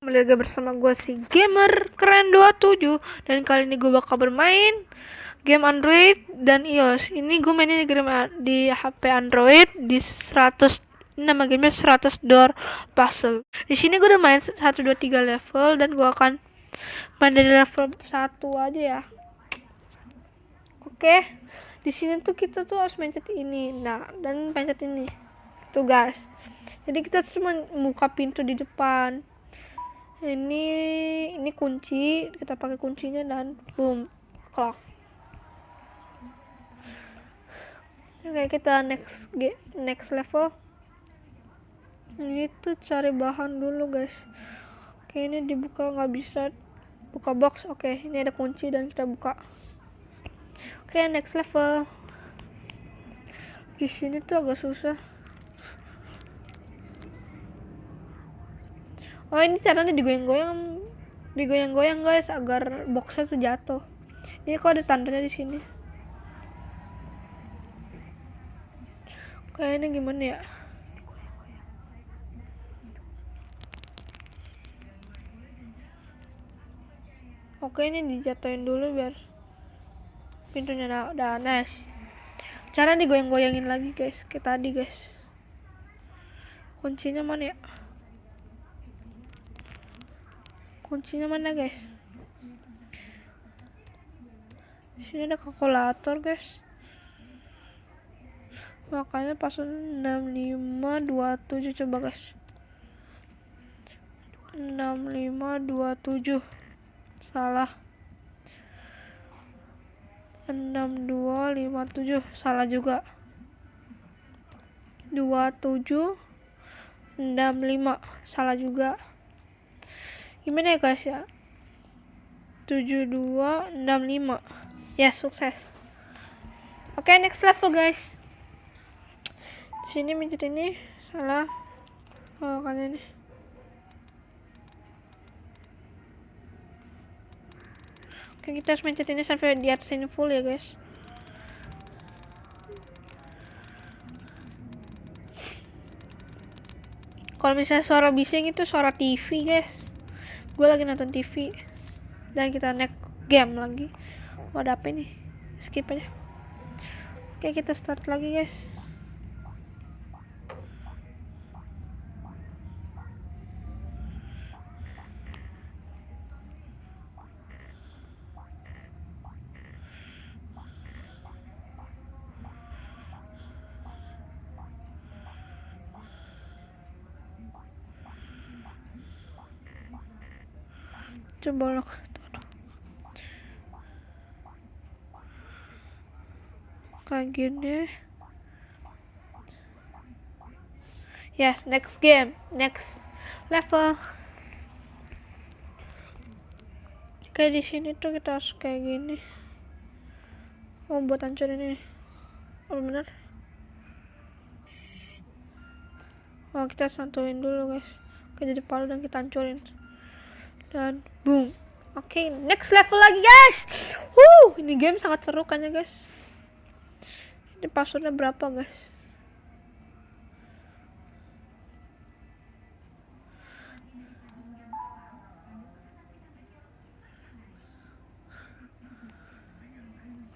Kembali lagi bersama gue si gamerkeren 27. Dan kali ini gue bakal bermain game Android dan iOS. Ini gue mainin di HP Android di 100, nama gamenya 100 door puzzle. Di sini gue udah main 1 2 3 level dan gue akan main dari level 1 aja ya. Oke. Di sini tuh kita tuh harus pencet ini. Nah, dan pencet ini. Tuh guys. Jadi kita cuma buka pintu di depan. Ini kunci, kita pakai kuncinya dan boom, clock. Oke, kita next level. Ini tuh cari bahan dulu guys. Oke, ini dibuka nggak bisa, buka box. Oke, ini ada kunci dan kita buka. Oke, next level. Di sini tuh agak susah. Oh, ini caranya digoyang-goyang guys agar boxnya tuh jatuh. Ini kok ada tandanya di sini. Kayaknya gimana ya? Oke, ini dijatuhin dulu biar pintunya udah nice. Cara digoyang-goyangin lagi guys, kayak tadi guys. Kuncinya mana ya? Kuncinya mana guys? Di sini ada kalkulator guys. Makanya pasun 6527 coba guys. 6527. Salah. 6257 salah juga. 2765 salah juga. Gimana ya guys ya? 7265. Ya, sukses. Oke, next level guys. Di sini mencet ini salah. Oh, kan ini. Oke, kita harus mencet ini sampai di atas ini full ya guys. Kalau misalnya suara bising itu suara TV guys. Gue lagi nonton TV. Dan kita next game lagi. Oh, ada apa ini? Skip aja. Oke, kita start lagi guys. Coba loh. Kayak gini. Yes, next game, next level. Kayak di sini tuh kita harus kayak gini. Oh, buat hancurin ini. Oh, bener. Oh, kita santuin dulu guys. Oke, jadi palu dan kita hancurin. Dan boom. Oke, next level lagi guys. Ini game sangat seru kan ya guys. Ini passwordnya berapa guys?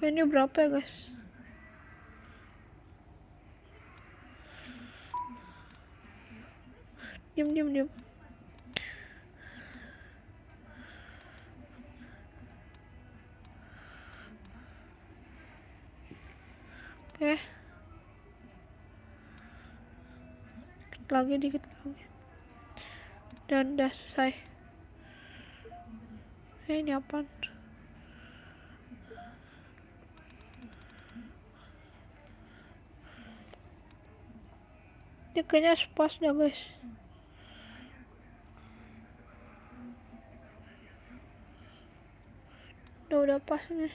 Ini berapa ya guys? Diam. Oke. Dikit lagi. Dan udah selesai. Ini apa? Ini kayaknya pas dah guys. Udah pas nih.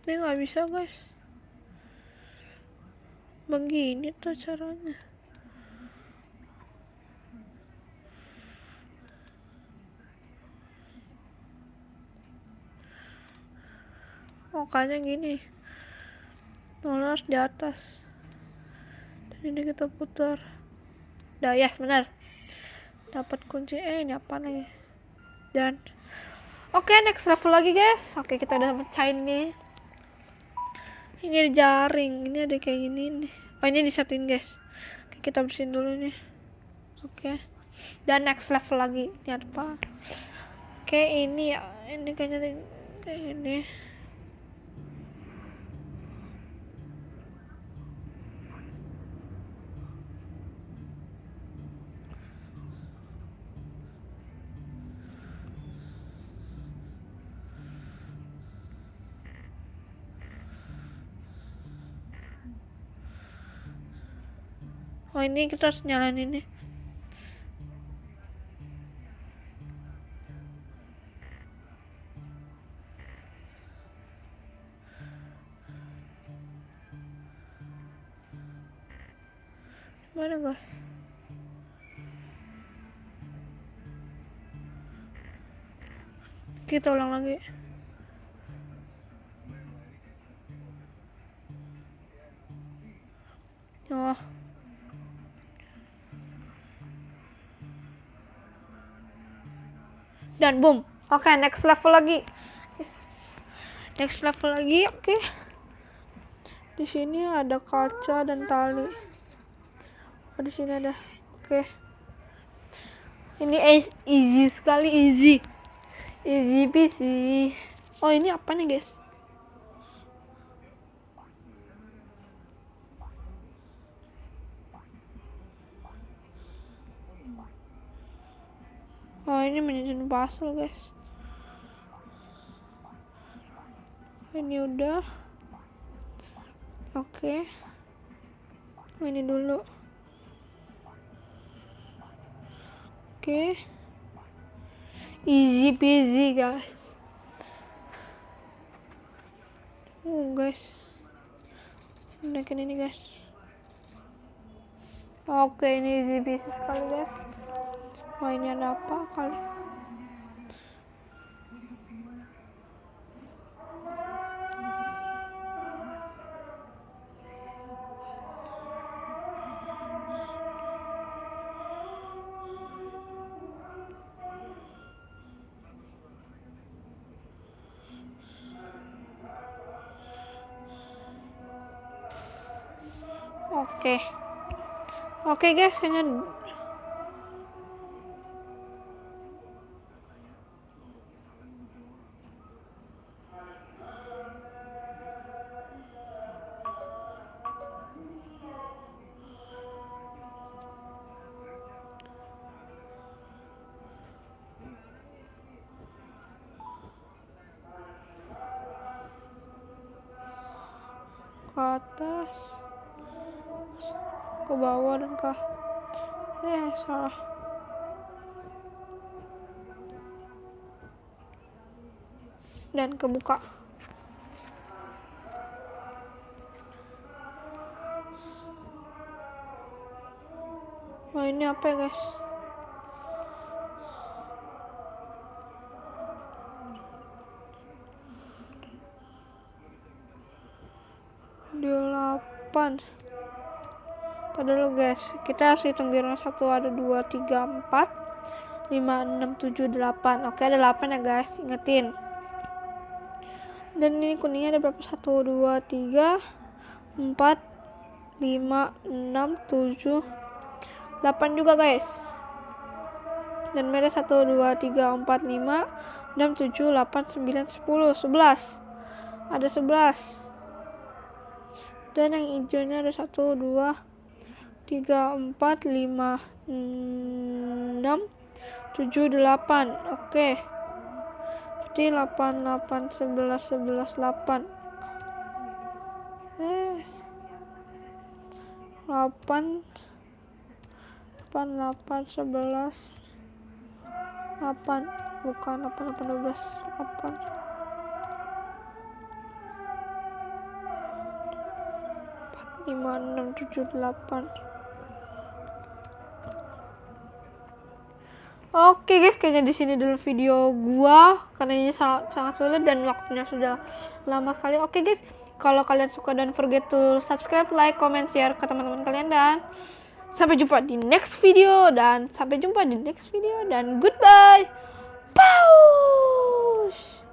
Ini nggak bisa guys. Begini tuh caranya. Makanya gini, nol harus di atas. Dan ini kita putar. Udah, yes, benar. Dapat kunci. Ini apa nih? Dan oke, next level lagi guys. Oke, kita udah mecahin nih. Ini ada jaring. Ini ada kayak gini nih. Oh, ini disatuin guys. Oke, kita bersihin dulu nih. Oke. Dan next level lagi. Ini apa? Oke, ini ya. Ini kayaknya kayak ini. Oh, ini kita harus nyalain ini. Mana guys? Kita ulang lagi. Oh. Dan boom. Oke, next level lagi. Next level lagi. Oke. Di sini ada kaca dan tali. Oh, di sini ada. Oke. Ini easy sekali, easy. Easy peasy. Oh, ini apa nih, guys? Oh, ini menyusun puzzle guys. Ini udah. Oke. Ini dulu. Oke. Easy peasy guys. Guys. Naikin ini guys. Oke, ini easy peasy sekali guys. Oh, ini ada apa kali? Oke guys, kayaknya ke atas, ke bawah dan ke salah. Dan kebuka. Oh, ini apa ya guys? Delapan. Tadi dulu guys, kita harus hitung biar satu ada 2, 3, 4, 5, 6, 7, 8. Oke, ada 8 ya guys, ingetin. Dan ini kuningnya ada berapa? 1, 2, 3, 4, 5, 6, 7, 8 juga guys. Dan merah 1, 2, 3, 4, 5, 6, 7, 8, 9, 10, 11. Ada 11. Dan yang hijaunya ada 1, 2, 3, 4, 5, 6, 7, 8. Oke. Berarti 8, 8, 11, 11, 8. 8, 8, 8, 11, 8. Bukan 8, 8, 12, 8. 5, 6, 7, 8. Oke guys, kayaknya di sini dulu video gua karena ini sangat sulit dan waktunya sudah lama sekali. Oke guys, kalau kalian suka, don't forget to subscribe, like, comment, share ke teman-teman kalian, dan sampai jumpa di next video dan goodbye. Pause.